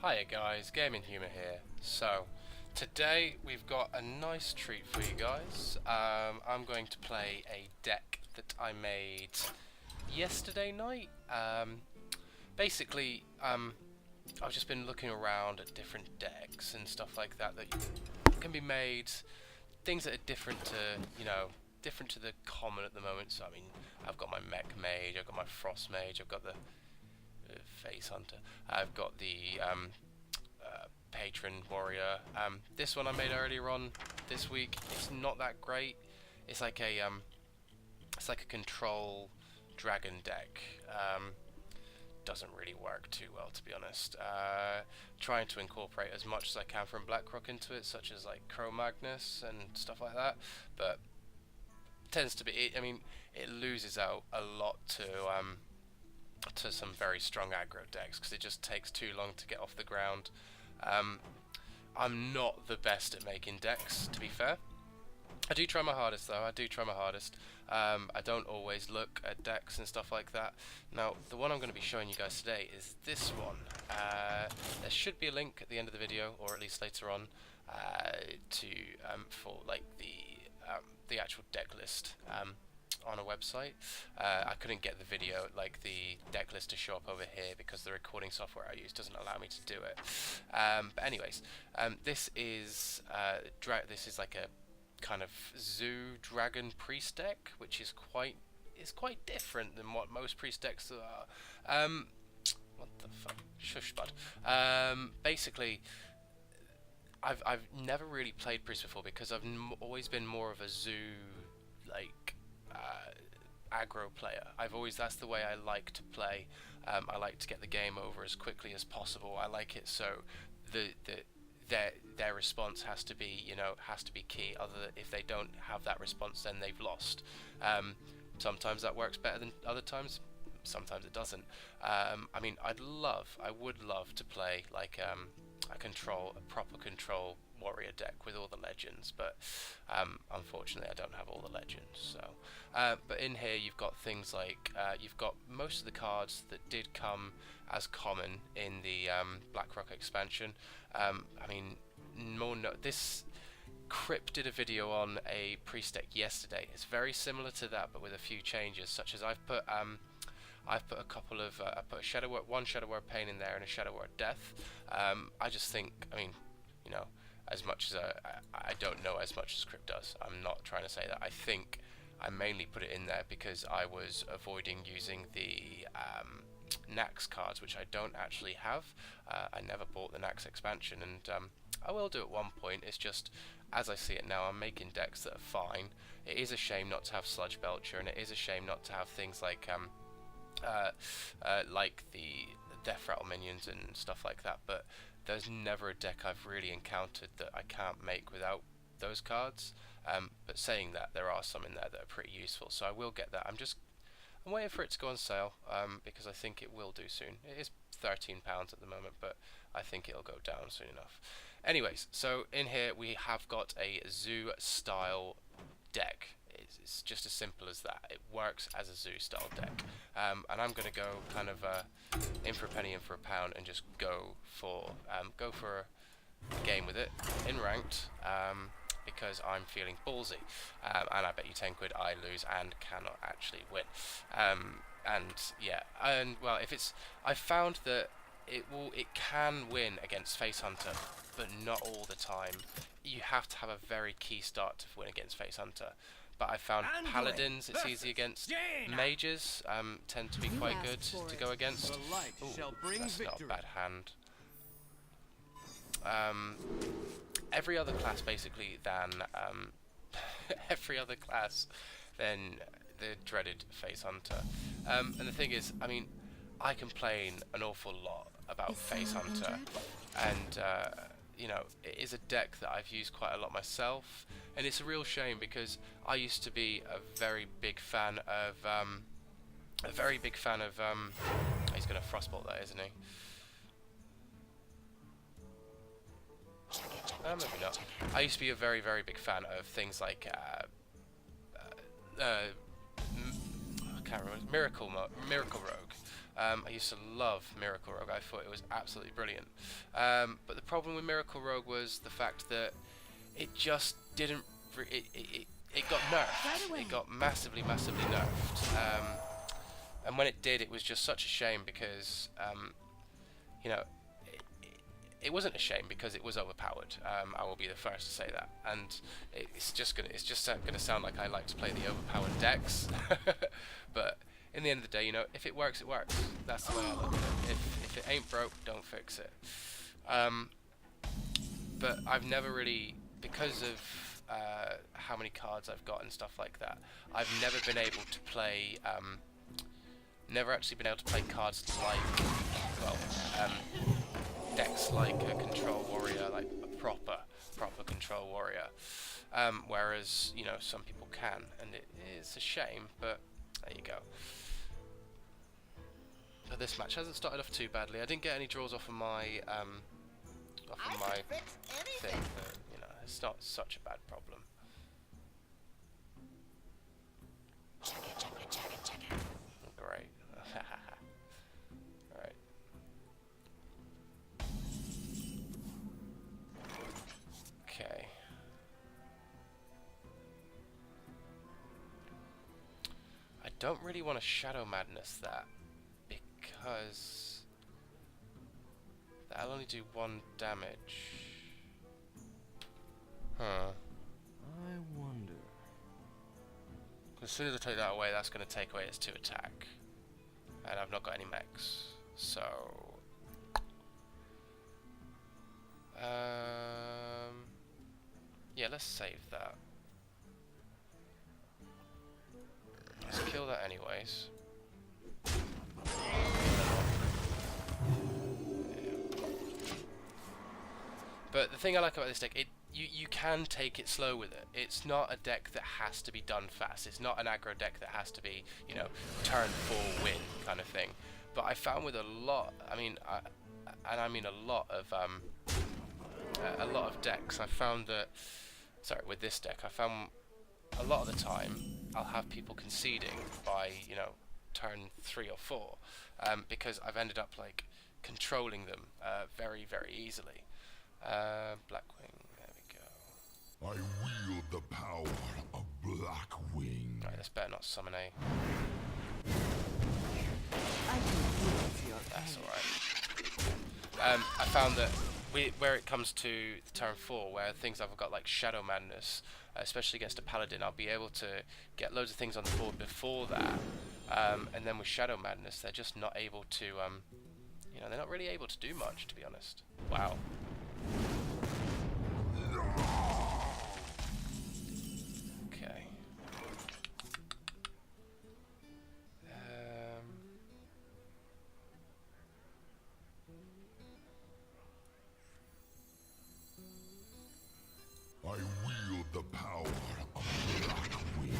Hiya guys, gaminghumour here. So, today we've got a nice treat for you guys. I'm going to play a deck that I made yesterday night. Basically, I've just been looking around at different decks and stuff like that that can be made, things that are different to, different to the common at the moment. So, I mean, I've got my Mech Mage, I've got my Frost Mage, I've got the Face Hunter, I've got the Patron Warrior. This one I made earlier on this week. It's not that great. It's like a control dragon deck. Doesn't really work too well, to be honest. Trying to incorporate as much as I can from BlackRock into it, such as like Cro-Magnus and stuff like that, but tends to be. I mean, it loses out a lot to some very strong aggro decks because it just takes too long to get off the ground. I'm not the best at making decks, to be fair. I do try my hardest though, I don't always look at decks and stuff like that. Now, the one I'm going to be showing you guys today is this one. There should be a link at the end of the video, or at least later on, for like the actual deck list on a website. I couldn't get the video, like the deck list, to show up over here because the recording software I use doesn't allow me to do it. But anyways, this is like a kind of Zoo Dragon Priest deck, which is quite different than what most Priest decks are. What the fuck? Shush, bud. Basically, I've never really played Priest before because I've always been more of a Zoo like aggro player. That's the way I like to play. I like to get the game over as quickly as possible. I like it so their response has to be key. If they don't have that response, then they've lost. Sometimes that works better than other times. Sometimes it doesn't. I mean, I would love to play like a proper control warrior deck with all the legends, but unfortunately I don't have all the legends. So, but in here you've got things like you've got most of the cards that did come as common in the BlackRock expansion. I mean, this Crypt did a video on a priest deck yesterday. It's very similar to that, but with a few changes, such as I've put a couple of I put a Shadow Word, one Shadow Word Pain in there and a Shadow Word Death. I just think, I mean, as much as I don't know as much as Crypt does. I'm not trying to say that. I think I mainly put it in there because I was avoiding using the Nax cards, which I don't actually have. I never bought the Nax expansion, and I will do at one point. It's just, as I see it now, I'm making decks that are fine. It is a shame not to have Sludge Belcher, and it is a shame not to have things like the Death Rattle minions and stuff like that, but there's never a deck I've really encountered that I can't make without those cards. But saying that, there are some in there that are pretty useful, so I will get that. I'm waiting for it to go on sale, because I think it will do soon. It is £13 at the moment, but I think it'll go down soon enough. Anyways, so in here we have got a Zoo style deck. It's just as simple as that. It works as a Zoo style deck, and I'm going to go kind of in for a penny, in for a pound, and just go for a game with it in ranked, because I'm feeling ballsy, and I bet you 10 quid I lose and cannot actually win. And yeah, and well, I found that it can win against Face Hunter, but not all the time. You have to have a very key start to win against Face Hunter. But I found Paladins, it's easy against. Mages tend to be quite good to go against. Ooh, that's not a bad hand. Every other class basically than than the dreaded Face Hunter. And the thing is, I mean, I complain an awful lot about Face Hunter, and it is a deck that I've used quite a lot myself, and it's a real shame because I used to be a very big fan of he's gonna Frostbolt that, isn't he? Maybe not. I used to be a very, very big fan of things like I can't remember, Miracle Rogue. I used to love Miracle Rogue. I thought it was absolutely brilliant. But the problem with Miracle Rogue was the fact that it just didn't. It got nerfed. It got massively nerfed. And when it did, it was just such a shame because, you know, it wasn't a shame because it was overpowered. I will be the first to say that. And it's just gonna sound like I like to play the overpowered decks. But in the end of the day, you know, if it works, it works. That's the way I look at it. If it ain't broke, don't fix it. But I've never really, because of how many cards I've got and stuff like that, I've never been able to play, never actually been able to play cards like, well, decks like a Control Warrior, like a proper Control Warrior, whereas, you know, some people can, and it is a shame, but there you go. So this match hasn't started off too badly. I didn't get any draws off of my thing, but you know, it's not such a bad problem. Great. Alright. Okay. I don't really want to Shadow Madness that, because that'll only do 1 damage. Huh. I wonder. As soon as I take that away, that's going to take away its 2 attack. And I've not got any mechs. So... yeah, let's save that. Let's kill that anyways. But the thing I like about this deck, you can take it slow with it. It's not a deck that has to be done fast. It's not an aggro deck that has to be, you know, turn 4 win kind of thing. But I found with a lot, I mean a lot of decks, I found that, sorry, with this deck, I found a lot of the time I'll have people conceding by, you know, turn 3 or 4, because I've ended up like controlling them very easily. Blackwing, there we go. I wield the power of Blackwing. Right, this better not summon a. That's alright. I found that where it comes to the turn 4, where things I've got like Shadow Madness, especially against a Paladin, I'll be able to get loads of things on the board before that, and then with Shadow Madness, they're just not able to, you know, they're not really able to do much, to be honest. Wow. Okay. I wield the power of Blackwing.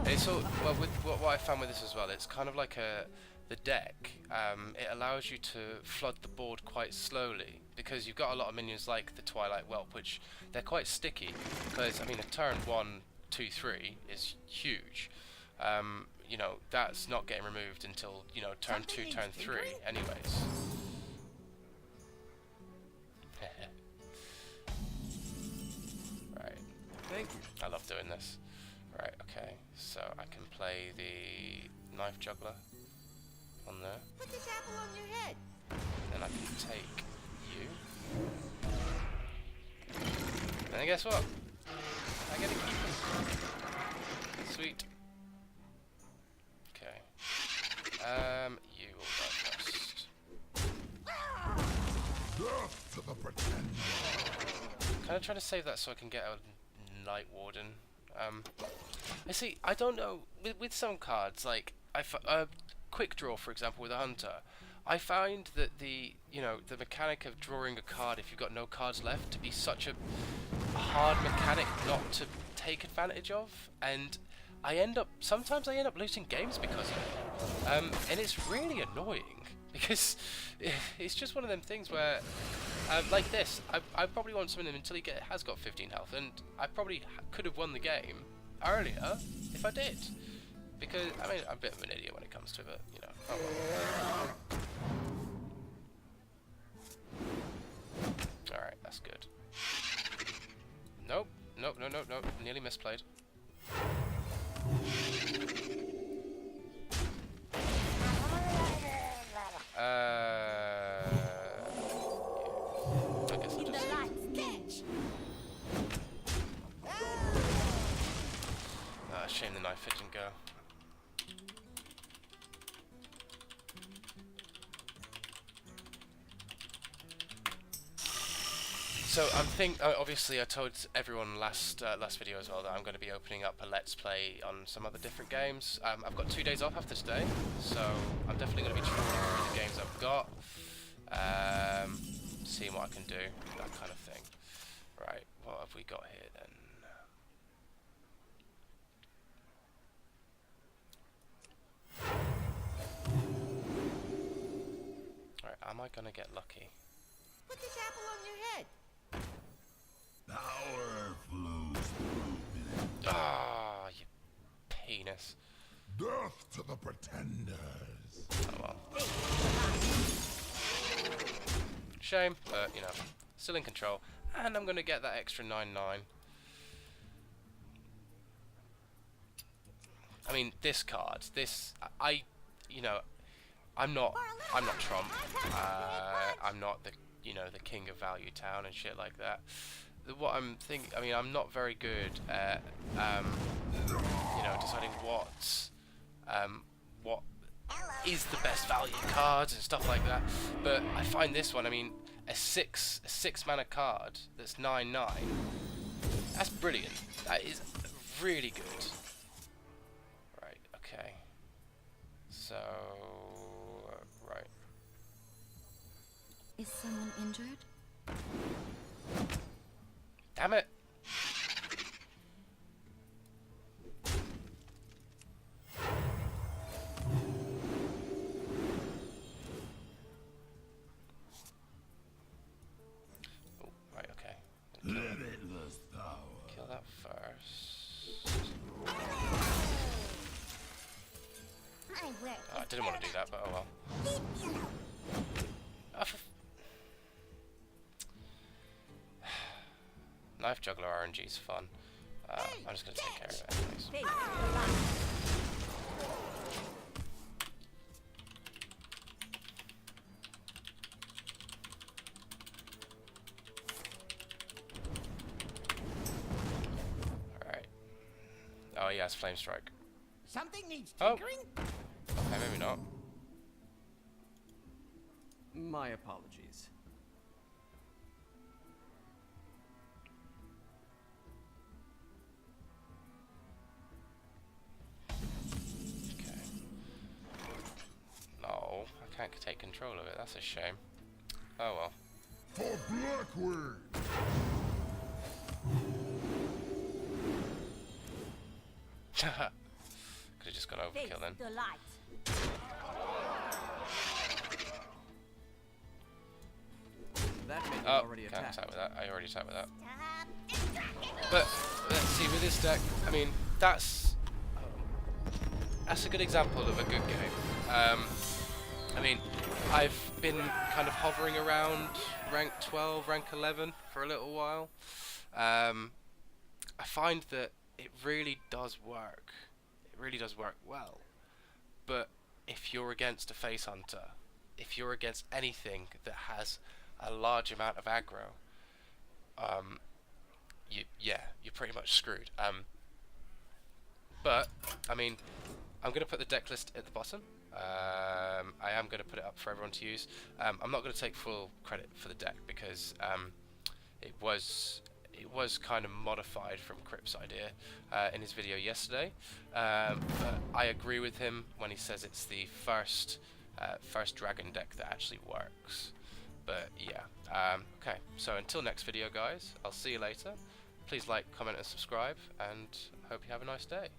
It's all, well, with what I found with this as well, it's kind of like the deck. It allows you to flood the board quite slowly, because you've got a lot of minions like the Twilight Whelp, which they're quite sticky. Because I mean, a turn 1, 2, 3 is huge. You know, that's not getting removed until, you know, turn 2, turn 3, anyways. Right. Thank you. I love doing this. Right, okay, so I can play the Knife Juggler on there. Put this apple on your head. Then I can take you. And then guess what? I get to keep it. Sweet. Okay. You will go first. Death to the pretender. Kind of trying to save that so I can get a Night Warden. I see. I don't know. With some cards, like Quick Draw, for example, with a Hunter, I find that the mechanic of drawing a card if you've got no cards left to be such a hard mechanic not to take advantage of, and sometimes I end up losing games because of it. And it's really annoying because it's just one of them things where. Like this, I probably won't summon him until he has got 15 health, and I probably could have won the game, earlier if I did. Because, I mean, I'm a bit of an idiot when it comes to it, you know. Oh well. Alright, that's good. Nope, nope, no, no, no, nearly misplayed. I guess I'll just... shame the knife didn't go. So obviously I told everyone last video as well that I'm going to be opening up a Let's Play on some other different games. I've got 2 days off after today, so I'm definitely going to be trawling through the games I've got, seeing what I can do, that kind of thing. Right, what have we got here then? Alright, am I going to get lucky? Put this apple on your head. Power flows through. Ah, you penis. Death to the pretenders. Oh well. Shame, but you know, still in control. And I'm going to get that extra 9/9. I mean, this card, you know, I'm not Trump. I'm not the king of Value Town and shit like that. What I'm thinking, I mean, I'm not very good at, you know, deciding what is the best value cards and stuff like that. But I find this one, I mean, a six mana card that's 9/9. That's brilliant. That is really good. Right. Okay. So. Right. Is someone injured? Damn it! Oh, right, okay. Limitless power. Kill that first. Oh, I didn't want to do that, but oh well. Oh, Knife Juggler RNG is fun. I'm just going to take care of it anyways. Alright. Oh yes, Flame Strike. Something needs Oh. tinkering? Okay, maybe not. My apologies. Okay. No, I can't take control of it. That's a shame. Oh well. For Blackwing. Could have just gone overkill then. The light. That minion Oh, already can't attacked. attack with that. I already attacked with that. Stop. But let's see, with this deck, I mean, that's a good example of a good game. I mean, I've been kind of hovering around rank 12, rank 11 for a little while. I find that it really does work. It really does work well. But if you're against a face hunter, if you're against anything that has a large amount of aggro, you're pretty much screwed. But I mean, I'm going to put the deck list at the bottom. I am going to put it up for everyone to use. I'm not going to take full credit for the deck because it was kind of modified from Crip's idea in his video yesterday. But I agree with him when he says it's the first dragon deck that actually works. But yeah, okay, so until next video guys, I'll see you later. Please like, comment and subscribe, and hope you have a nice day.